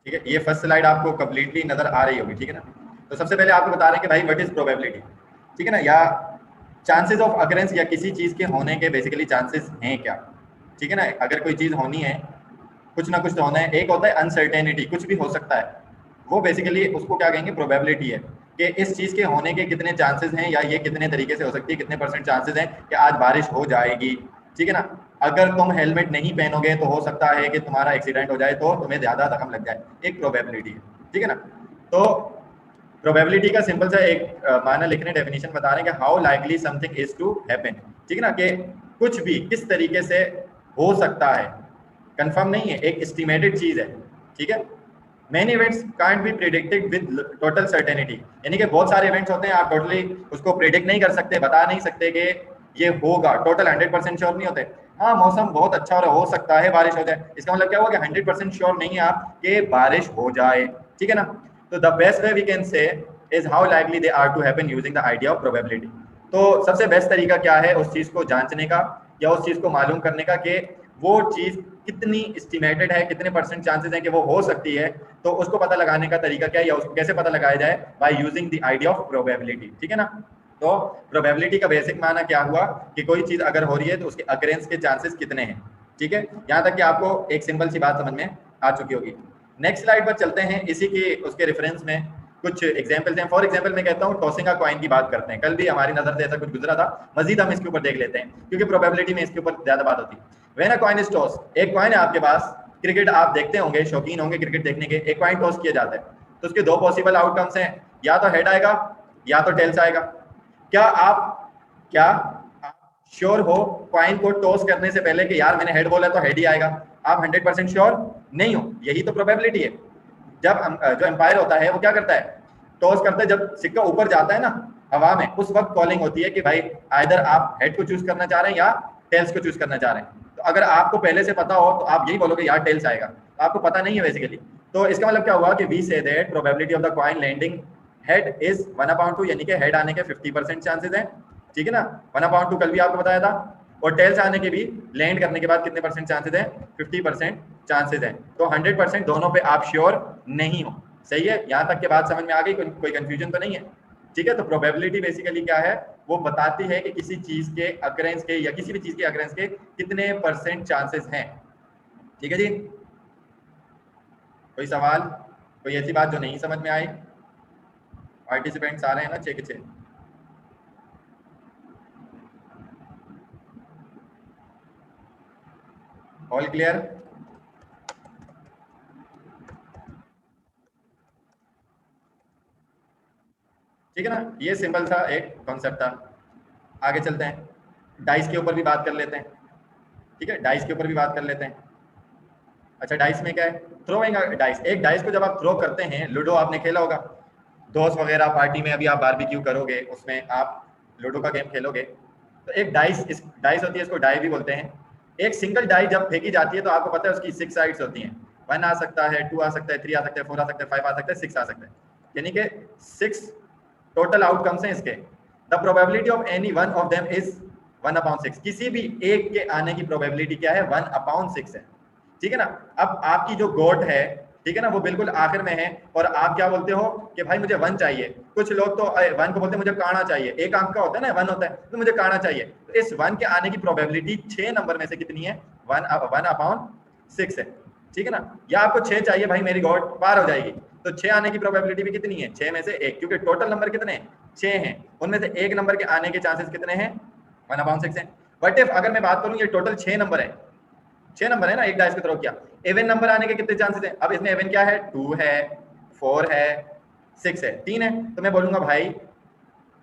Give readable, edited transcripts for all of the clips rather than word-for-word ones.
ठीक है, ये फर्स्ट स्लाइड आपको कंप्लीटली नजर आ रही होगी, ठीक है ना। तो सबसे पहले आपको बता रहे हैं कि भाई व्हाट इज प्रोबेबिलिटी, ठीक है ना, या चांसेस ऑफ अकरेंस, या किसी चीज के होने के बेसिकली चांसेस हैं क्या, ठीक है ना। अगर कोई चीज होनी है, कुछ ना कुछ तो होना है। एक होता है अनसर्टेनिटी, कुछ भी हो सकता है, वो बेसिकली उसको क्या कहेंगे, प्रोबेबिलिटी है कि इस चीज के होने के कितने चांसेस हैं, या ये कितने तरीके से हो सकती है, कितने परसेंट चांसेस हैं कि आज बारिश हो जाएगी, ठीक है ना। अगर तुम हेलमेट नहीं पहनोगे तो हो सकता है कि तुम्हारा एक्सीडेंट हो जाए, तो तुम्हें ज्यादा जख्म लग जाए, एक प्रोबेबिलिटी है, ठीक है ना। तो प्रोबेबिलिटी का सिंपल सा एक माना लिखने डेफिनेशन बता रहे हैं कि how likely something is to happen, ठीक है ना, कि कुछ भी किस तरीके से हो सकता है, कंफर्म नहीं है, एक एस्टिमेटेड चीज है, ठीक है। Many events can't be predicted with total certainty, यानी कि बहुत सारे इवेंट्स होते हैं, आप टोटली उसको प्रिडिक्ट नहीं कर सकते, बता नहीं सकते कि ये होगा, टोटल 100% श्योर नहीं होते। हाँ, मौसम बहुत अच्छा हो सकता है बारिश हो जाए, इसका मतलब क्या हुआ कि 100% श्योर नहीं है आप कि बारिश हो जाए, ठीक है ना। तो the best way we can say is how likely they are to happen using the idea of probability. तो सबसे बेस्ट तरीका क्या है उस चीज को जांचने का, या उस चीज को मालूम करने का कि वो चीज कितनी एस्टिमेटेड है, कितने परसेंट चांसेस हैं कि वो हो सकती है, तो उसको पता लगाने का तरीका क्या है, या उसको कैसे पता लगाया जाए, by using the idea of probability, ठीक है ना। तो प्रोबेबिलिटी का बेसिक माना क्या हुआ कि कोई चीज अगर हो रही है तो उसके अकरेंस के चांसेस कितने हैं, ठीक है। यहाँ तक कि आपको एक सिंपल सी बात समझ में आ चुकी होगी। नेक्स्ट स्लाइड पर चलते हैं, इसी की उसके रेफरेंस में कुछ एग्जाम्पल्स हैं। फॉर एग्जाम्पल मैं कहता हूँ टॉसिंग अ कॉइन की बात करते हैं, कल भी हमारी नजर से ऐसा कुछ गुजरा था, मजीद हम इसके ऊपर देख लेते हैं क्योंकि प्रोबेबिलिटी में इसके ऊपर ज्यादा बात होती है। When a coin is toss, एक कॉइन है आपके पास, क्रिकेट आप देखते होंगे, शौकीन होंगे क्रिकेट देखने के, एक कॉइन टॉस किया जाता है, तो उसके दो पॉसिबल आउटकम्स हैं, या तो हेड आएगा या तो टेल्स आएगा। क्या आप श्योर हो कॉइन को टॉस करने से पहले कि यार मैंने हेड बोला तो हेड ही आएगा? आप 100% श्योर नहीं हो, यही तो प्रोबेबिलिटी है। जब जो एम्पायर होता है वो क्या करता है, टॉस करता है, जब सिक्का ऊपर जाता है ना हवा में, उस वक्त कॉलिंग होती है कि भाई आइदर आप हेड को चूज करना चाह रहे हैं या टेल्स को चूज करना चाह रहे हैं। तो अगर आपको पहले से पता हो तो आप यही बोलोगे यार टेल्स आएगा, तो आपको पता नहीं है बेसिकली। तो इसका मतलब क्या हुआ कि we say that probability of the coin landing head is 1/2, यानी कि हेड आने के 50% चांसेस हैं, ठीक है ना। 1/2 कल भी आपको बताया था। और टेल्स आने के भी लैंड करने के बाद कितने परसेंट चांसेस हैं, 50% चांसेस हैं। तो 100% दोनों पे आप श्योर नहीं हो, सही है। यहाँ तक की बात समझ में आ गई, कोई कंफ्यूजन तो नहीं है, ठीक है। तो प्रोबेबिलिटी बेसिकली क्या है, वो बताती है कि किसी चीज के अकरेंस के, या किसी भी चीज के अकरेंस के कितने परसेंट चांसेस हैं, ठीक है जी। कोई सवाल, कोई ऐसी बात जो नहीं समझ में आई? पार्टिसिपेंट्स आ रहे हैं ना 6 के 6? All clear? ठीक है ना, ये सिंपल सा एक कॉन्सेप्ट था। आगे चलते हैं, डाइस के ऊपर भी बात कर लेते हैं, ठीक है, डाइस के ऊपर भी बात कर लेते हैं। अच्छा, डाइस में क्या है, थ्रोइंग डाइस। एक डाइस को जब आप थ्रो करते हैं, लूडो आपने खेला होगा, दोस्त वगैरह पार्टी में अभी आप बारबेक्यू करोगे, उसमें आप लूडो का गेम खेलोगे, तो एक डाइस, इस डाइस होती है, इसको डाई भी बोलते हैं। एक सिंगल डाई जब फेंकी जाती है तो आपको पता है उसकी 6 साइड्स होती हैं, 1 आ सकता है, 2 आ सकता है, 3 आ सकता है, 4 आ सकता है, 5 आ सकता है, 6 आ सकता है, यानी कि 6 टोटल आउटकम्स हैं इसके। The probability of any one of them is 1/6, किसी भी एक के आने की प्रोबेबिलिटी क्या है, 1/6 है, ठीक है ना। अब आपकी जो गोट है, ठीक है ना, वो बिल्कुल आखिर में है, और आप क्या बोलते हो कि भाई मुझे 1 चाहिए। कुछ लोग तो 1 को बोलते हैं मुझे काना चाहिए, एक अंक का होता है ना, 1 होता है, तो मुझे काना चाहिए। तो इस 1 के आने की प्रोबेबिलिटी 6 नंबर में से कितनी है, 1/6 है, ठीक है ना। या आपको 6 चाहिए, भाई मेरी गोट पार हो जाएगी, तो 6 आने की प्रोबेबिलिटी भी कितनी है, 6 में से 1, क्योंकि टोटल नंबर कितने हैं, 6 हैं, उनमें से एक नंबर के आने के चांसेस कितने हैं, 1/6 है। बट इफ अगर मैं बात करूं ये टोटल 6 नंबर है, 6 नंबर है ना, एक डाइस को थ्रो किया, इवन नंबर आने के कितने चांसेस हैं? अब इसमें इवन क्या है, 2 है, 4 है, 6 है, 3 है, तो मैं बोलूंगा भाई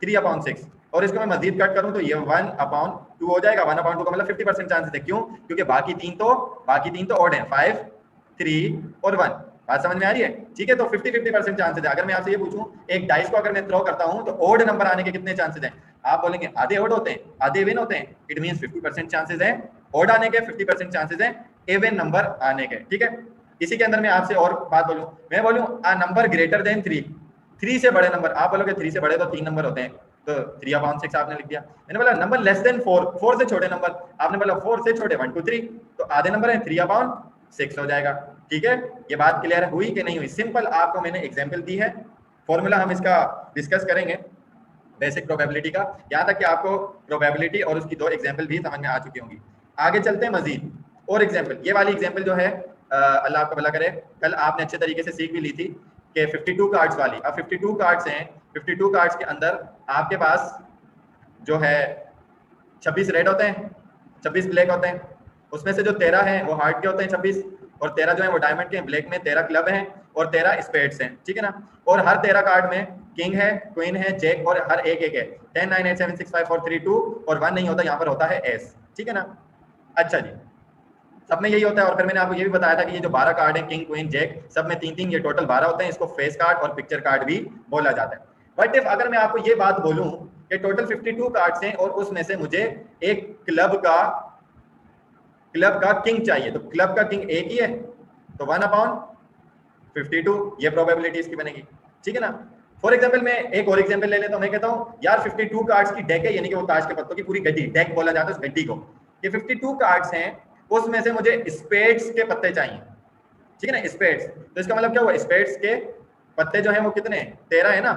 3/6, और इसको मैं मजीद कट करूं तो ये 1/2 हो जाएगा। 1/2 का मतलब 50% चांसेस है, क्यों? क्योंकि बाकी तीन तो ऑड है, 5, 3 और 1। बात समझ में आ रही है? ठीक है, तो 50-50% चांसेस है। अगर मैं आपसे ये पूछूं एक डाइस को अगर मैं थ्रो करता हूं तो ऑड नंबर आने के कितने चांसेस हैं? आप बोलेंगे आधे ऑड होते हैं, आधे इवन होते हैं। इट मींस 50% चांसेस है ऑड आने के, 50% चांसेस है इवन नंबर आने के, ठीक है। इसी के अंदर मैं आपसे और बात बोलूं, मैं बोलूं अ नंबर ग्रेटर देन 3, 3 से बड़े नंबर, आप बोलोगे 3 से बड़े तो 3 नंबर होते हैं, तो 3/6 आपने लिख दिया। मैंने बोला नंबर लेस देन 4, 4 से छोटे नंबर, आपने बोला 4 से छोटे 1 2 3, तो आधे नंबर है 3/6 हो जाएगा, ठीक है, ये बात क्लियर हुई कि नहीं हुई? सिंपल आपको मैंने एग्जांपल दी है, फॉर्मूला हम इसका डिस्कस करेंगे बेसिक प्रोबेबिलिटी का, यहाँ तक कि आपको प्रोबेबिलिटी और उसकी 2 एग्जांपल भी समझ में आ चुकी होंगी। आगे चलते हैं मजीद और एग्जांपल। ये वाली एग्जांपल जो है अल्लाह आपका भला करे, कल आपने अच्छे तरीके से सीख भी ली थी कि 52 कार्ड्स वाली। अब 52 कार्ड्स हैं, 52 कार्ड्स के अंदर आपके पास जो है 26 रेड होते हैं, 26 ब्लैक होते हैं, उसमें से जो 13 हैं वो हार्ट के होते हैं 26, और 13 जो है वो डायमंड के हैं, ब्लैक में 13 क्लब हैं और 13 स्पेड्स हैं, ठीक है ना। और हर 13 कार्ड में किंग है, क्वीन है, जैक, और हर एक एक है 10 9 8 7 6 5 4 3 2, और 1 नहीं होता, यहाँ पर होता है एस, ठीक है ना। अच्छा जी, सब में यही होता है। और फिर मैंने आपको ये भी बताया था कि ये जो 12 कार्ड है, किंग, क्वीन, जैक, सब में 3-3, ये टोटल 12 होते हैं। इसको फेस कार्ड और पिक्चर कार्ड भी बोला जाता है। बट इफ अगर मैं आपको ये बात बोलूं कि टोटल 52 कार्ड्स हैं और उसमें से मुझे एक क्लब का किंग चाहिए, तो क्लब का किंग एक ही है, तो 1/52 ये प्रोबेबिलिटी इसकी बनेगी, ठीक है ना। फॉर एग्जांपल मैं एक और एग्जांपल ले लेता हूं, मैं कहता हूं यार 52 कार्ड्स की डेक है, यानी कि वो ताश के पत्तों की पूरी गड्डी, डेक बोला जाता है उस गड्डी को। ये 52 कार्ड्स हैं, उसमें से मुझे स्पेड्स के पत्ते चाहिए, ठीक है ना, स्पेड्स। तो इसका मतलब क्या हुआ, स्पेड्स के पत्ते जो है वो कितने, 13 है ना,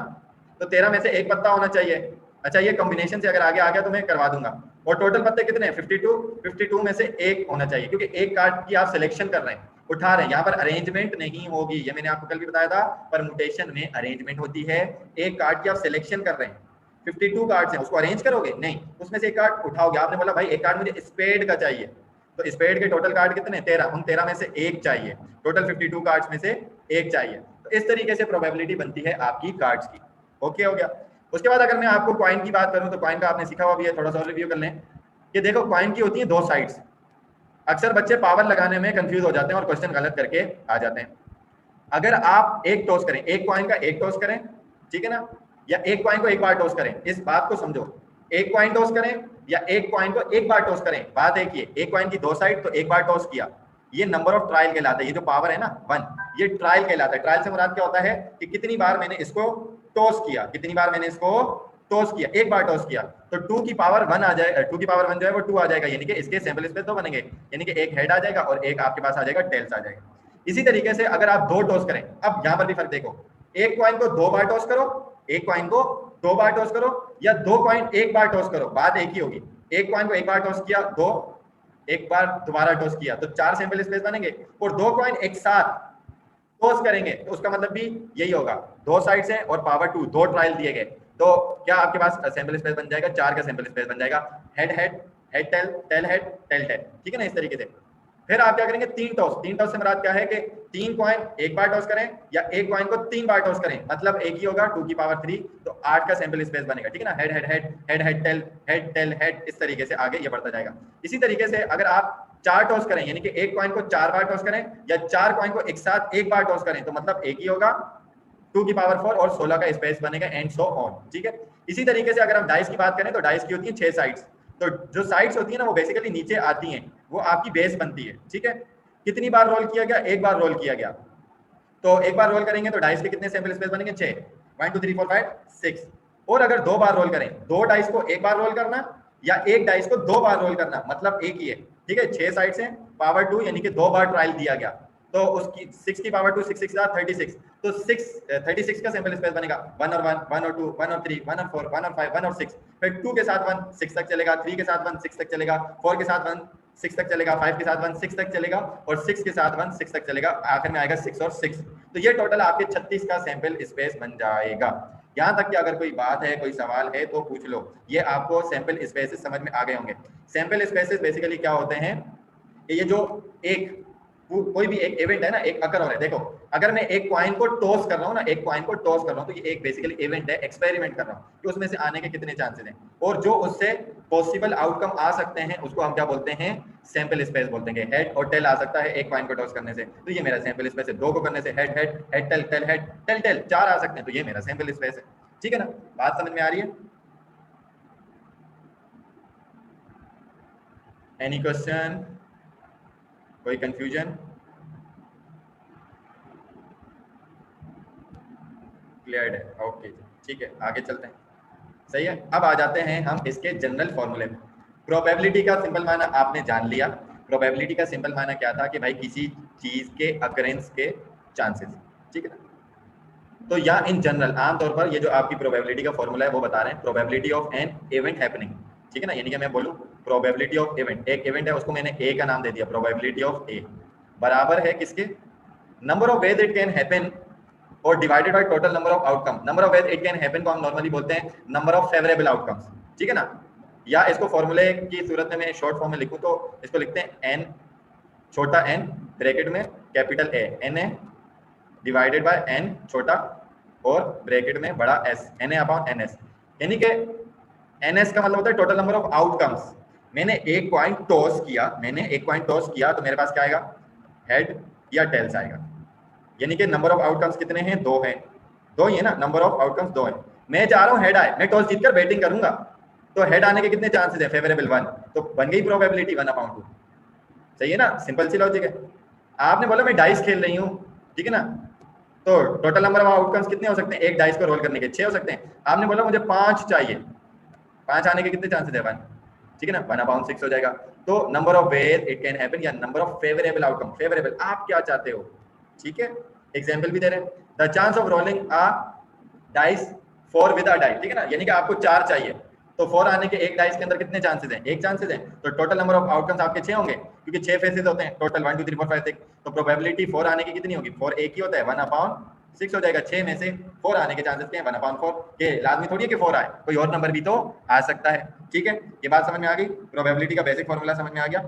तो 13 में से एक पत्ता होना चाहिए। अच्छा, ये कॉम्बिनेशन से अगर आगे आ गया तो मैं करवा दूंगा। और टोटल पत्ते कितने हैं, 52 में से एक होना चाहिए, क्योंकि एक कार्ड की आप सिलेक्शन कर रहे हैं, उठा रहे हैं, यहाँ पर अरेंजमेंट नहीं होगी। ये मैंने आपको कल भी बताया था, परमुटेशन में अरेंजमेंट होती है। एक कार्ड की आप सिलेक्शन कर रहे हैं, 52 कार्ड्स हैं, उसको अरेंज करोगे नहीं, उसमें से एक कार्ड उठाओगे। आपने बोला भाई एक कार्ड मुझे स्पेड का चाहिए, तो स्पेड के टोटल कार्ड कितने, 13, उन 13 में से एक चाहिए, टोटल 52 कार्ड्स में से एक चाहिए। तो इस तरीके से प्रोबेबिलिटी बनती है आपकी कार्ड्स की। ओके हो गया। उसके बाद अगर मैं आपको कॉइन की बात करूं, तो कॉइन का आपने सीखा हुआ भी है, थोड़ा सा रिव्यू कर लें। ये देखो, कॉइन की होती है 2 साइड्स। अक्सर बच्चे पावर लगाने में कंफ्यूज हो जाते हैं और क्वेश्चन गलत करके आ जाते हैं। अगर आप एक टॉस करें, एक कॉइन का एक टॉस करें, ठीक है ना, या एक कॉइन को एक बार टॉस करें, इस बात को समझो। एक कॉइन टॉस करें या एक कॉइन को एक बार टॉस करें, बात एक ही है। एक कॉइन की 2 साइड, तो एक बार टॉस किया, ये नंबर ऑफ ट्रायल कहलाता है। ये जो पावर है ना 1, ये ट्रायल कहलाता है। ट्रायल से मुराद क्या होता है कि कितनी बार मैंने इसको टॉस किया, कितनी बार मैंने इसको टॉस किया। एक बार टॉस किया तो 2 की पावर 1 आ जाए, 2 की पावर 1 जो है वो 2 आ जाएगा, यानी कि इसके सैंपल स्पेस 2 बनेंगे, यानी कि एक हेड आ जाएगा और एक आपके पास आ जाएगा टेल्स आ जाएगा। इसी तरीके से अगर आप 2 टॉस करें, अब यहाँ पर भी फर्क देखो, एक कॉइन को 2 बार टॉस करो, एक कॉइन को 2 बार टॉस करो, या 2 कॉइन एक बार टॉस करो, बात एक ही होगी। एक कॉइन को एक बार टॉस किया, 2, एक बार दोबारा टॉस किया, तो 4 सैंपल स्पेस बनेंगे। और 2 कॉइन एक साथ टॉस करेंगे तो उसका मतलब भी यही होगा, 2 साइड्स हैं और पावर 2, 2 ट्रायल दिए गए, तो क्या आपके पास सैंपल स्पेस बन जाएगा, 4 का सैंपल स्पेस बन जाएगा। Head head, head tail, tail head, tail tail, ठीक है ना, इस तरीके से। फिर आप क्या करेंगे, 3 टॉस। 3 टॉस से मुराद क्या है कि 3 कॉइन एक बार टॉस करें या एक कॉइन को 3 बार टॉस करें, मतलब एक ही होगा, 2 की पावर 3, तो 8 का सैंपल स्पेस बनेगा, ठीक है ना। Head head head, head head tell, head tail head, इस तरीके से आगे ये बढ़ता जाएगा। इसी तरीके से अगर आप 4 टॉस करें, यानी कि एक कॉइन को 4 बार टॉस करें या 4 कॉइन को एक साथ एक बार टॉस करें, तो मतलब एक ही होगा, 2 की पावर 4 और 16 का स्पेस बनेगा, एंड सो ऑन, ठीक है। इसी तरीके से अगर हम डाइस की बात करें, तो डाइस की होती है 6 साइड्स। तो जो साइड्स होती है ना वो बेसिकली नीचे आती हैं, वो आपकी बेस बनती है, ठीक है। कितनी बार रोल किया गया, एक बार रोल किया गया, तो एक बार रोल करेंगे तो डाइस के कितने सैंपल स्पेस बनेंगे, 6, 1 2 3 4 5 6। और अगर 2 बार रोल करें, 2 डाइस को एक बार रोल करना या एक डाइस को 2 बार रोल करना, मतलब एक ही है, ठीक है। 6 साइड्स हैं, पावर 2, यानी कि 2 बार ट्रायल दिया गया, तो उसकी 6 की पावर 2, 6 6 36, तो 36 का सैंपल स्पेस बनेगा। 1 और 1, 1 और 2, 1 और 3, 1 और 4, 1 और 5, 1 और 6, फिर 2 के साथ 1 6 तक चलेगा, 3 के साथ 1 6 तक चलेगा, 4 के साथ 1 6 तक चलेगा, 5 के साथ 1 6 तक चलेगा, और 6 के साथ 1 6 तक चलेगा, आखिर में आएगा 6 और 6। तो ये टोटल आपके 36 का सैंपल स्पेस बन जाएगा। यहाँ तक कि अगर कोई बात है, कोई सवाल है तो पूछ लो। ये आपको सैंपल स्पेसेस समझ में आ गए होंगे। सैंपल स्पेसेस बेसिकली क्या होते हैं, ये जो एक कोई भी एक इवेंट है ना, एक अकर हो रहा है। देखो, अगर मैं एक कॉइन को टॉस कर रहा हूँ ना, एक कॉइन को टॉस कर रहा हूँ, तो ये एक बेसिकली इवेंट है, एक्सपेरिमेंट कर रहा हूँ कि उसमें से आने के कितने चांसेस हैं, और जो उससे पॉसिबल आउटकम आ सकते हैं उसको हम क्या बोलते हैं, सैंपल स्पेस बोलते हैं। हेड और टेल आ सकता है एक कॉइन को टॉस करने से, तो ये मेरा सैंपल स्पेस है। 2 को करने से head head, head tail, tail head, tail tail, 4 आ सकते हैं, तो ये मेरा सैंपल स्पेस है, ठीक है ना। बात समझ में आ रही है? एनी क्वेश्चन, कोई कंफ्यूजन? क्लियर है? ओके, ठीक है, आगे चलते हैं। सही है, अब आ जाते हैं हम इसके जनरल फॉर्मूले में। प्रोबेबिलिटी का सिंपल माना आपने जान लिया। प्रोबेबिलिटी का सिंपल माना क्या था कि भाई किसी चीज के अकरेंस के चांसेस, ठीक है ना। तो यहाँ इन जनरल आमतौर पर ये जो आपकी प्रोबेबिलिटी का फॉर्मूला है वो बता रहे हैं probability of an event happening, ठीक है ना। यानी कि मैं बोलूँ प्रोबेबिलिटी ऑफ इवेंट, एक इवेंट है उसको मैंने ए का नाम दे दिया, प्रोबेबिलिटी ऑफ ए बराबर है किसके, number of ways it can happen और divided by total number of outcome. Number of ways it can happen को हम नॉर्मली बोलते हैं नंबर ऑफ फेवरेबल आउटकम्स, ठीक है ना। या इसको फॉर्मूले की सूरत में मैं शॉर्ट फॉर्म में लिखूं तो इसको लिखते हैं एन छोटा एन ब्रैकेट में capital A n A divided by n छोटा और ब्रैकेट में बड़ा S n A upon n S. यानी कि एन एस का मतलब होता है टोटल नंबर ऑफ आउटकम्स। मैंने एक कॉइन टॉस किया तो मेरे पास क्या आएगा, हेड या टेल्स आएगा। यानी कि नंबर ऑफ आउटकम्स कितने हैं, दो हैं, दो ही है ना, नंबर ऑफ आउटकम्स दो हैं। मैं चाह रहा हूँ हेड आए, मैं टॉस जीतकर बैटिंग करूंगा तो हेड आने के कितने चांसेस है, फेवरेबल 1, तो बन गई प्रोबेबिलिटी 1/2। सही है ना, सिंपल सी लॉजिक है। आपने बोला मैं डाइस खेल रही हूँ, ठीक है ना, तो टोटल नंबर ऑफ आउटकम्स कितने हो सकते हैं, एक डाइस को रोल करने के 6 हो सकते हैं। आपने बोला मुझे 5 चाहिए, 5 आने के कितने चांसेस है, 1, ठीक है ना, 1/6 हो जाएगा। तो number of where it can happen या number of favourable outcome, favourable आप क्या चाहते हो, ठीक है। एग्जांपल भी दे रहे हैं, the chance of rolling a dice 4 with a die, ठीक है ना, यानी कि आपको 4 चाहिए तो 4 आने के एक डाइस के अंदर कितने चांसेस हैं, एक चांसेस है। तो टोटल नंबर ऑफ आउटकम्स आपके 6 होंगे क्योंकि 6 फेसेस होते हैं टोटल, 1 2 3 4 5 6। तो प्रोबेबिलिटी 4 आने की कितनी होगी, 4 एक ही होता है, 1/6 हो जाएगा। 6 में से 4 आने के चांसेस क्या है, 1/4। ये लाजमी थोड़ी है कि 4 आए, कोई और नंबर भी तो आ सकता है, ठीक है। ये बात समझ में आ गई, प्रोबेबिलिटी का बेसिक फॉर्मूला समझ में आ गया।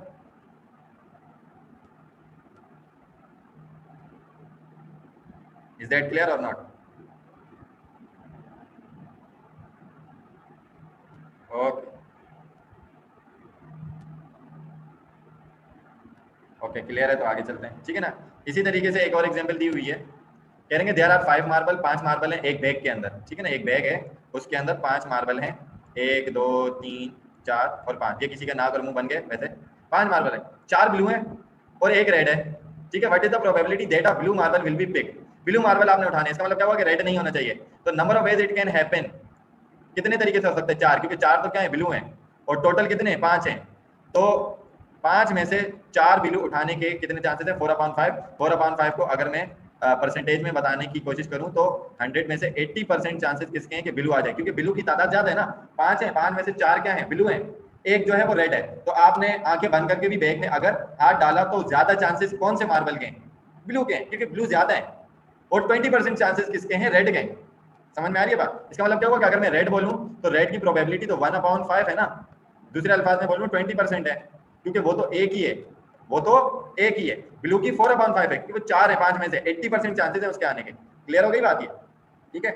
इज दैट क्लियर और नॉट? ओके ओके क्लियर है, तो आगे चलते हैं, ठीक है ना। इसी तरीके से एक और एग्जांपल दी हुई है, कह रहे हैं देयर आर 5 मार्बल, 5 मार्बल हैं एक बैग के अंदर, ठीक है ना, एक बैग है उसके अंदर 5 मार्बल हैं, 1 2 3 4 और 5। ये किसी का नाक और मुंह बन गए, वैसे 5 मार्बल है, 4 ब्लू हैं और एक रेड है, ठीक है। What is the probability that a blue marble will be picked, blue marble आपने उठाने, इसका मतलब क्या हुआ कि रेड नहीं होना चाहिए। तो number of ways it can happen, कितने तरीके से हो सकते हैं, 4, क्योंकि 4 तो क्या है, ब्लू हैं, और टोटल कितने 5 हैं। तो 5 में से 4 ब्लू उठाने के कितने चांसेस है, 4/5। 4/5 को अगर मैं परसेंटेज में बताने की कोशिश करूं तो 100 में से 80% चांसेस किसके हैं कि ब्लू आ जाए, क्योंकि ब्लू की तादाद ज्यादा है ना, 5 है, 5 में से 4 क्या है, ब्लू है, एक जो है वो रेड है। तो आपने आंखें बंद करके भी बैग में अगर हाथ डाला तो ज्यादा चांसेस कौन से मार्बल के, ब्लू के, क्योंकि ब्लू ज्यादा है, और 20% चांसेस किसके हैं, रेड के। समझ में आ रही है बात? इसका मतलब क्या होगा कि अगर मैं रेड बोलूं तो रेड की प्रोबेबिलिटी तो 1/5 है ना, दूसरे अल्फाज में बोलूं 20% है, क्योंकि वो तो एक ही है, वो तो एक ही है। ब्लू की 4/5 है क्योंकि 4 है, 5 में से 80% चांसेस है उसके आने के। क्लियर हो गई बात ये, ठीक है।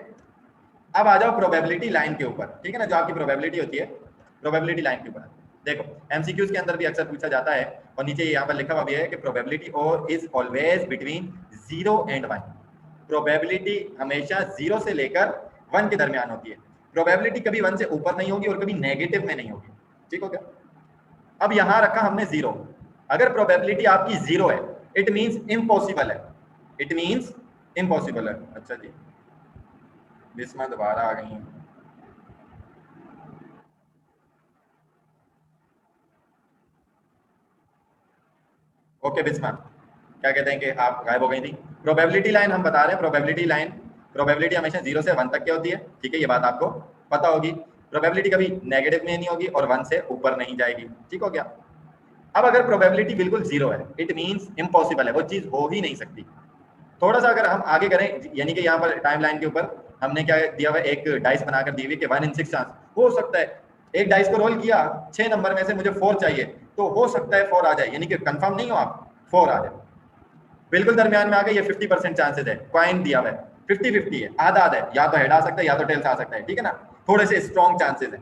अब आ जाओ प्रोबेबिलिटी लाइन के ऊपर, ठीक है ना, जो आपकी प्रोबेबिलिटी होती है प्रोबेबिलिटी लाइन के ऊपर। देखो एमसीक्यूज के अंदर भी अक्सर पूछा जाता है, और नीचे यहाँ पर लिखा हुआ भी है कि प्रोबेबिलिटी और is always between 0 and 1। Probability हमेशा 0 से लेकर 1 के दरमियान होती है। प्रोबेबिलिटी कभी 1 से ऊपर नहीं होगी और कभी नेगेटिव में नहीं होगी, ठीक हो गया। अब यहां रखा हमने 0, अगर प्रोबेबिलिटी आपकी 0 है इट मींस इम्पॉसिबल है, इट मींस इम्पॉसिबल है। अच्छा जी, बिस्मा दोबारा आ गई हैं। ओके बिस्मा, क्या कहते हैं कि आप गायब हो गई थी। प्रोबेबिलिटी लाइन हम बता रहे हैं, प्रोबेबिलिटी लाइन, प्रोबेबिलिटी हमेशा 0 से 1 तक की होती है, ठीक है, ये बात आपको पता होगी। प्रोबेबिलिटी कभी नेगेटिव में नहीं होगी और 1 से ऊपर नहीं जाएगी, ठीक हो गया। अब अगर प्रोबेबिलिटी बिल्कुल 0 है इट मींस इम्पॉसिबल है, वो चीज हो ही नहीं सकती। थोड़ा सा अगर हम आगे करें, यानी कि यहाँ पर टाइम लाइन के ऊपर हमने क्या दिया हुआ, एक डाइस बनाकर दी हुई कि 1 in 6 चांस हो सकता है, एक डाइस को रोल किया, 6 नंबर में से मुझे 4 चाहिए, तो हो सकता है 4 आ जाए, यानी कि कंफर्म नहीं हो आप, 4 आ जाए। बिल्कुल दरमियान में आ गए, ये 50% चांसेस है, कॉइन दिया हुआ है 50-50 है, आधा आधा है, या तो हेड आ सकता है या तो टेल्स आ सकता है, ठीक है ना, थोड़े से स्ट्रॉन्ग चांसेस है।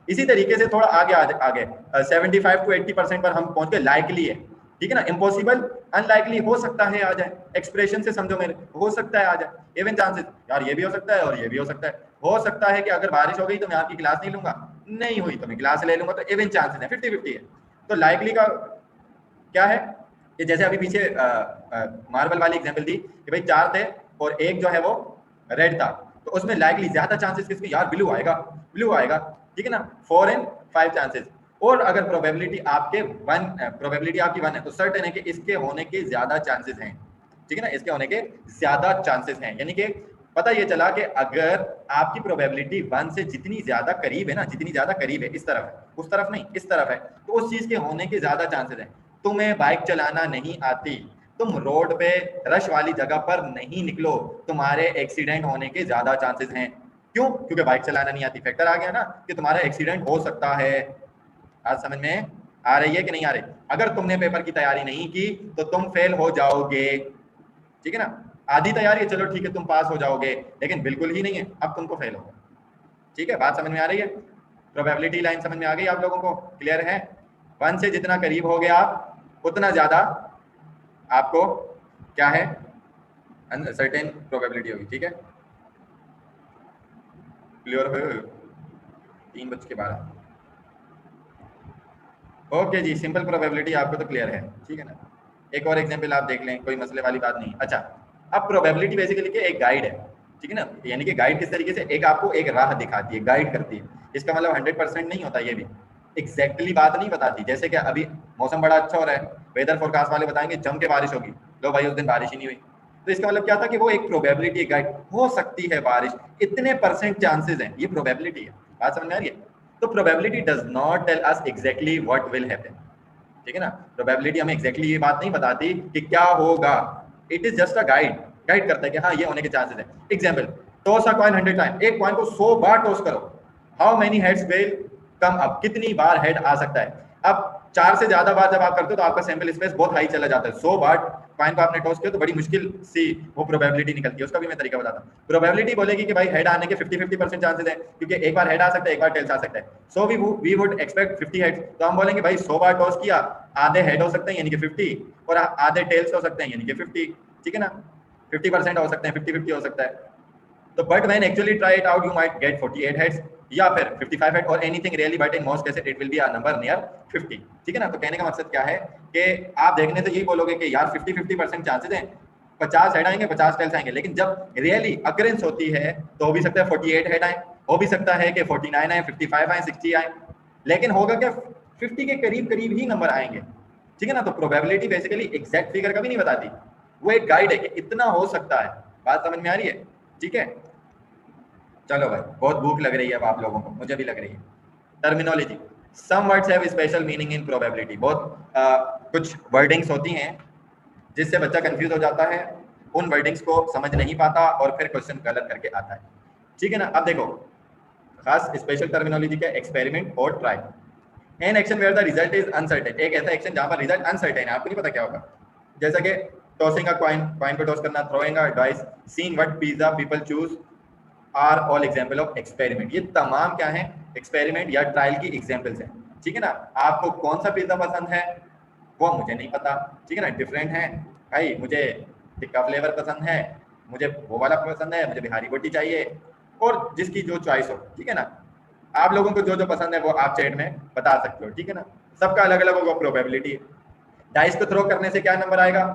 इसी तरीके से थोड़ा आगे आगे 75 to 80% पर हम पहुंच गए, लाइकली है, ठीक है ना। इम्पॉसिबल अनलाइकली हो सकता है आ जाए, एक्सप्रेशन से समझो मेरे, हो सकता है आ जाए। इवन चांसेस, यार ये भी हो सकता है और ये भी हो सकता है। हो सकता है कि अगर बारिश हो गई तो मैं आपकी क्लास नहीं लूंगा, नहीं हुई तो मैं क्लास ले लूंगा, तो इवन चांसेस है, 50-50 है। तो लाइकली का क्या है, कि जैसे अभी पीछे मार्बल वाली एग्जांपल दी कि भाई 4 थे और एक जो है वो रेड था, तो उसमें लाइकली ज्यादा चांसेस किसके, यार ब्लू आएगा, ब्लू आएगा, ठीक है ना, 4 in 5 चांसेस। और अगर प्रोबेबिलिटी आपकी 1 है तो सर्टेन है कि इसके होने के ज्यादा चांसेस हैं, ठीक है ना, इसके होने के ज्यादा चांसेस हैं। यानी कि पता ये चला कि अगर आपकी प्रोबेबिलिटी 1 से जितनी ज्यादा करीब है ना, जितनी ज्यादा करीब है, इस तरफ है, उस तरफ नहीं, इस तरफ है, तो उस चीज के होने के ज्यादा चांसेस हैं। तुम्हें बाइक चलाना नहीं आती, तुम रोड पे रश वाली जगह पर नहीं निकलो, तुम्हारे एक्सीडेंट होने के ज्यादा चांसेस हैं। क्यों? क्योंकि बाइक चलाना नहीं आती। फैक्टर आ गया ना कि तुम्हारा एक्सीडेंट हो सकता है। आज समझ में आ रही है कि नहीं आ रही? अगर तुमने पेपर की तैयारी नहीं की तो तुम फेल हो जाओगे, ठीक है ना। आधी तैयारी है, चलो ठीक है, तुम पास हो जाओगे, लेकिन बिल्कुल ही नहीं है, अब तुमको फेल होगा। ठीक है, बात समझ में आ रही है? प्रोबेबिलिटी लाइन समझ में आ गई आप लोगों को? क्लियर है? 1 से जितना करीब हो गया आप उतना ज्यादा आपको क्या है, अनसर्टेन प्रोबेबिलिटी होगी। ठीक है, क्लियर है? 3:12। ओके जी, सिंपल प्रोबेबिलिटी आपको तो क्लियर है, ठीक है ना। एक और एग्जांपल आप देख लें, कोई मसले वाली बात नहीं। अच्छा, अब प्रोबेबिलिटी बेसिकली क्या, एक गाइड है, ठीक है ना। यानी कि गाइड किस तरीके से, एक आपको एक राह दिखाती है, गाइड करती है। इसका मतलब 100% नहीं होता, ये भी एग्जैक्टली बात नहीं बताती। जैसे कि अभी मौसम बड़ा अच्छा हो रहा है, वेदर फोरकास्ट वाले बताएंगे जम के बारिश होगी, लो भाई उस दिन बारिश ही नहीं हुई, तो इसका मतलब क्या था कि वो एक प्रोबेबिलिटी, एक गाइड, हो सकती है बारिश, इतने % चांसेस हैं, ये प्रोबेबिलिटी है। बात समझ में आ रही है? तो probability does not tell us exactly what will happen, ठीक है ना। प्रोबेबिलिटी हमें एग्जैक्टली ये बात नहीं बताती कि क्या होगा, it is just a guide, guide करता है कि हाँ ये होने के चांसेस है। एग्जांपल, टॉस अ कॉइन 100 टाइम, एक कॉइन को 100 बार टॉस करो, how many heads will come up, कितनी बार हेड आ सकता है। अब 4 से ज्यादा बार जब आप करते हो तो आपका सैंपल स्पेस बहुत हाई चला जाता है। 100 बार कॉइन को आपने टॉस किया तो बड़ी मुश्किल सी वो प्रोबेबिलिटी निकलती है। उसका भी मैं तरीका बताता हूँ। प्रोबेबिलिटी बोलेगी कि भाई हेड आने के 50-50% चांसेस है, क्योंकि एक बार हेड आ सकता है, एक बार टेल्स आ सकता है। So we would expect 50 heads, तो हम बोलेंगे भाई 100 बार टॉस किया, आधे हेड हो सकते हैं यानी कि 50, और आधे टेल्स हो सकते हैं यानी कि 50, ठीक है ना। 50% हो सकते हैं, 50-50 हो सकता है। तो but when actually try it out you might get 48 heads या फिर 55 हेड और anything really, but in most cases it will be a number near 50, ठीक है ना। तो कहने का मकसद क्या है कि आप देखने से यही बोलोगे कि यार 50-50% चांसेस हैं, 50 हेड आएंगे, 50 टेल्स आएंगे, लेकिन जब रियली अकरेंस होती है तो हो भी सकता है 48 हेड आए, हो भी सकता है कि 49 आए, 55 आए, 60 आए, लेकिन होगा क्या, 50 के करीब करीब ही नंबर आएंगे, ठीक है ना। तो प्रोबेबिलिटी बेसिकली एग्जैक्ट फिगर कभी नहीं बताती, वो एक गाइड है कि इतना हो सकता है। बात समझ में आ रही है? ठीक है, चलो भाई, बहुत भूख लग रही है अब आप लोगों को, मुझे भी लग रही है। Terminology, some words have special meaning in probability, बहुत कुछ वर्डिंग्स होती हैं जिससे बच्चा कंफ्यूज हो जाता है, उन वर्डिंग्स को समझ नहीं पाता और फिर क्वेश्चन गलत करके आता है, ठीक है ना। अब देखो, खास स्पेशल टर्मिनोलॉजी क्या, एक्सपेरिमेंट और trial. An action where the result is uncertain, एक ऐसा एक्शन जहां पर रिजल्ट अनसर्टेन है, आपको नहीं पता क्या होगा। जैसा कि टॉसिंग अ कॉइन, कॉइन को टॉस करना, throwing a dice, seeing what pizza people choose, are all example of experiment. ये तमाम क्या है, एक्सपेरिमेंट या ट्रायल की एग्जाम्पल्स हैं, ठीक है ना। आपको कौन सा पिज्जा पसंद है वो मुझे नहीं पता, ठीक है ना, डिफरेंट है भाई। मुझे टिक्का फ्लेवर पसंद है, मुझे वो वाला पसंद है, मुझे बिहारी बोटी चाहिए, और जिसकी जो चॉइस हो, ठीक है ना। आप लोगों को जो जो पसंद है वो आप चैट में बता सकते हो, ठीक है ना। सबका अलग अलग होगा प्रोबेबिलिटी। डाइस को थ्रो करने से क्या नंबर आएगा,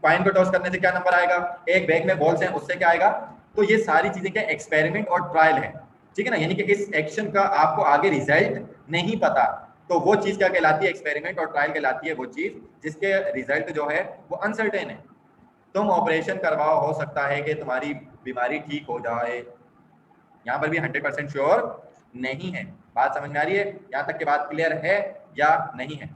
कॉइन को टॉस करने से क्या नंबर आएगा, एक बैग में बॉल्स हैं उससे क्या आएगा। तो ये सारी चीजें क्या, एक्सपेरिमेंट और ट्रायल है, ठीक है ना। यानी कि इस एक्शन का आपको आगे रिजल्ट नहीं पता, तो वो चीज क्या कहलाती है, एक्सपेरिमेंट और ट्रायल कहलाती है वो चीज जिसके रिजल्ट जो है वो अनसर्टेन है। तुम ऑपरेशन करवाओ, हो सकता है कि तुम्हारी बीमारी ठीक हो जाए, यहाँ पर भी 100% श्योर नहीं है। बात समझ में आ रही है? यहाँ तक की बात क्लियर है या नहीं है?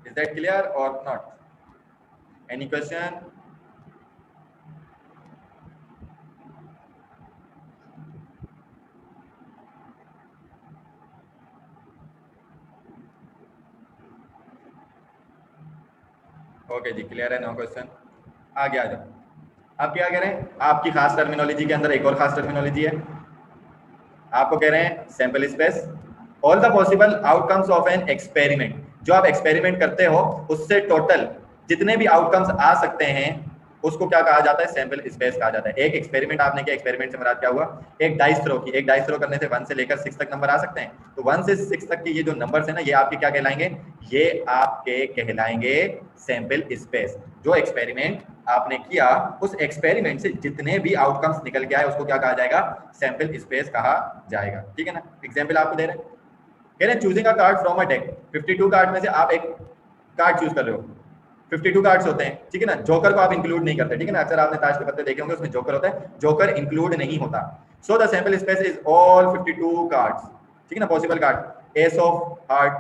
Is that clear or not? Any question? Okay जी, क्लियर है, नो क्वेश्चन। आगे आ जाओ। अब क्या कह रहे हैं, आपकी खास टर्मिनोलॉजी के अंदर एक और खास टर्मिनोलॉजी है। आपको कह रहे हैं sample space, all the possible outcomes of an experiment, जो आप एक्सपेरिमेंट करते हो उससे टोटल जितने भी आउटकम्स आ सकते हैं उसको क्या कहा जाता है, सैंपल स्पेस कहा जाता है। एक एक्सपेरिमेंट आपने किया, एक्सपेरिमेंट से मुराद क्या हुआ, एक डाइस थ्रो की, एक डाइस थ्रो करने से 1 से लेकर 6 तक नंबर आ सकते हैं। तो 1 से 6 तक के ये जो नंबर्स है ना, ये आपके क्या कहलाएंगे, ये आपके कहलाएंगे सैंपल स्पेस। जो एक्सपेरिमेंट आपने किया उस एक्सपेरिमेंट से जितने भी आउटकम्स निकल के आए उसको क्या कहा जाएगा, सैंपल स्पेस कहा जाएगा। ठीक है ना। एग्जाम्पल आपको दे रहे हैं, कह रहे हैं choosing a card from a deck, 52 card में से आप एक कार्ड चूज कर रहे हो, 52 कार्ड्स होते हैं, ठीक है ना। जोकर को आप इंक्लूड नहीं करते, ठीक है ना। अक्सर आपने ताश के पत्ते देखे होंगे, उसमें जोकर होता है, जोकर इंक्लूड नहीं होता। So the sample space is all 52 cards, ठीक है ना। Possible card, S of heart,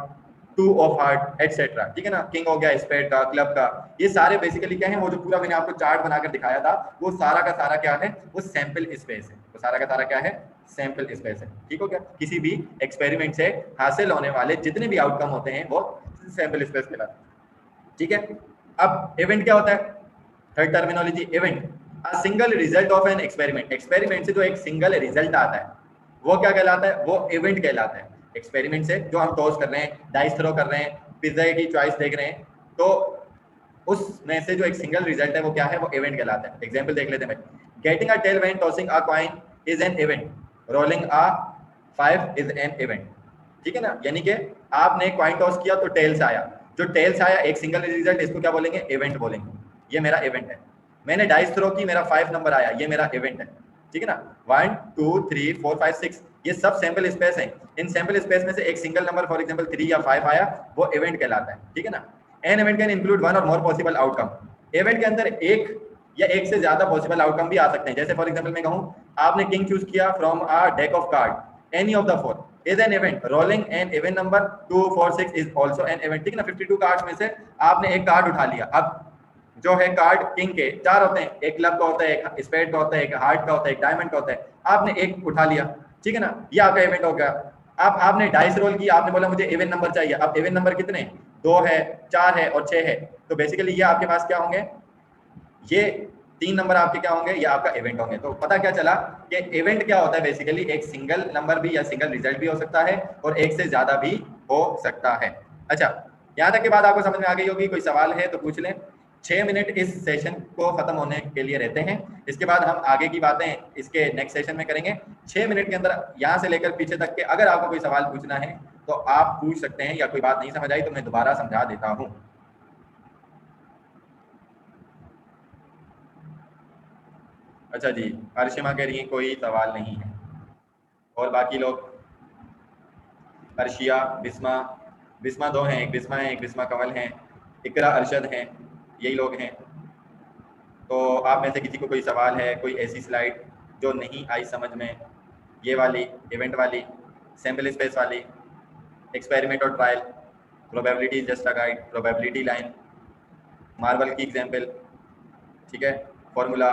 2 of heart etcetera, ठीक है ना। किंग हो गया स्पेड का, क्लब का, ये सारे बेसिकली क्या है, वो जो पूरा मैंने आपको चार्ट बनाकर दिखाया था वो सारा का सारा क्या है, वो सैंपल स्पेस है। वो सारा का सारा क्या है, सैंपल स्पेस है। ठीक हो गया। किसी भी एक्सपेरिमेंट से हासिल होने वाले जितने भी आउटकम होते हैं वो सैंपल स्पेस कहलाते हैं। ठीक है। अब इवेंट क्या होता है, third terminology event, a single result of an experiment. Experiment से जो एक सिंगल रिजल्ट आता है वो क्या कहलाता है, वो इवेंट कहलाता है। एक्सपेरिमेंट से जो हम टॉस कर रहे हैं, डाइस थ्रो कर रहे हैं, पिज्जा की चॉइस देख रहे हैं, तो उसमें से जो एक सिंगल रिजल्ट है वो क्या है, वो इवेंट कहलाता है। एग्जांपल देख लेते हैं भाई, getting a tail when tossing a coin is an event, rolling a 5 is an event. ठीक है ना। यानी कि आपने कॉइन टॉस किया तो टेल्स आया, जो टेल्स आया एक सिंगल रिजल्ट, इसको क्या बोलेंगे, इवेंट बोलेंगे, ये मेरा इवेंट है। मैंने डाइस थ्रो की, मेरा 5 नंबर आया, ये मेरा इवेंट है। ठीक है ना। 1 2 3 4 5 6 ये सब सैंपल स्पेस हैं। इन सैंपल स्पेस में से एक सिंगल नंबर फॉर एग्जांपल 3 या 5 आया, वो इवेंट कहलाता है। ठीक है ना। An event can include one और मोर पॉसिबल आउटकम। इवेंट के अंदर एक या एक से ज्यादा पॉसिबल आउटकम भी आ सकते हैं। जैसे फॉर एग्जांपल मैं कहूं, आपने किंग चूज किया from a deck of card, any of the four is an event, rolling an event number 2 4 6 is also an event. ठीक है ना। 52 कार्ड्स में से आपने एक कार्ड उठा लिया। अब जो है कार्ड किंग के 4 होते हैं, एक क्लब का होता है, एक स्पेड का होता है, एक हार्ट का होता है, एक डायमंड का होता है, आपने एक उठा लिया। ठीक है ना। ये आपका इवेंट हो गया। अब आपने डाइस रोल की, आपने बोला मुझे इवेंट नंबर चाहिए। अब इवेंट नंबर कितने, 2 है, 4 है और 6 है, तो बेसिकली ये आपके पास क्या होंगे, ये 3 नंबर आपके क्या होंगे, ये आपका इवेंट होंगे। तो पता क्या चला कि इवेंट क्या होता है, बेसिकली एक सिंगल नंबर भी या सिंगल रिजल्ट भी हो सकता है और एक से ज्यादा भी हो सकता है। अच्छा, यहाँ तक की बात आपको समझ में आ गई होगी, कोई सवाल है तो पूछ लें। 6 मिनट इस सेशन को खत्म होने के लिए रहते हैं, इसके बाद हम आगे की बातें इसके नेक्स्ट सेशन में करेंगे। 6 मिनट के अंदर यहाँ से लेकर पीछे तक के अगर आपको कोई सवाल पूछना है तो आप पूछ सकते हैं, या कोई बात नहीं समझ आई तो मैं दोबारा समझा देता हूँ। अच्छा जी, अर्शिमा कह रही है कोई सवाल नहीं है, और बाकी लोग, अर्शिया, बिस्मा, बिस्मा 2 हैं, एक बिस्मा है, एक बिस्मा कंवल हैं, इकरा, अरशद हैं, यही लोग हैं। तो आप में से किसी को कोई सवाल है, कोई ऐसी स्लाइड जो नहीं आई समझ में, ये वाली इवेंट वाली, सैम्पल स्पेस वाली, एक्सपेरिमेंट और trial, probability is just a guide, probability line, marble की एग्जाम्पल, ठीक है, फॉर्मूला,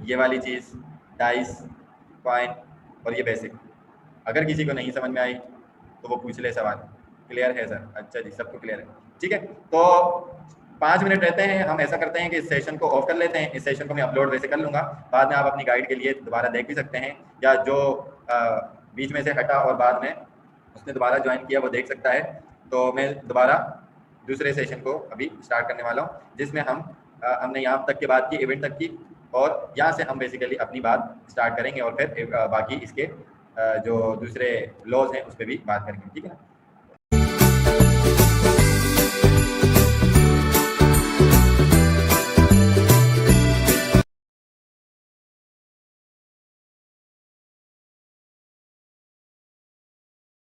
ये वाली चीज़, डाइस, कॉइन और ये बेसिक। अगर किसी को नहीं समझ में आई तो वो पूछ ले सवाल। क्लियर है सर? अच्छा जी, सबको क्लियर है। ठीक है, तो 5 मिनट रहते हैं। हम ऐसा करते हैं कि इस सेशन को ऑफ कर लेते हैं। इस सेशन को मैं अपलोड वैसे कर लूँगा, बाद में आप अपनी गाइड के लिए दोबारा देख भी सकते हैं, या जो बीच में से हटा और बाद में उसने दोबारा ज्वाइन किया वो देख सकता है। तो मैं दोबारा दूसरे सेशन को अभी स्टार्ट करने वाला हूँ, जिसमें हमने यहाँ तक की बात की, इवेंट तक की, और यहाँ से हम बेसिकली अपनी बात स्टार्ट करेंगे और फिर बाकी इसके जो दूसरे लॉज हैं उस पर भी बात करेंगे। ठीक है ना।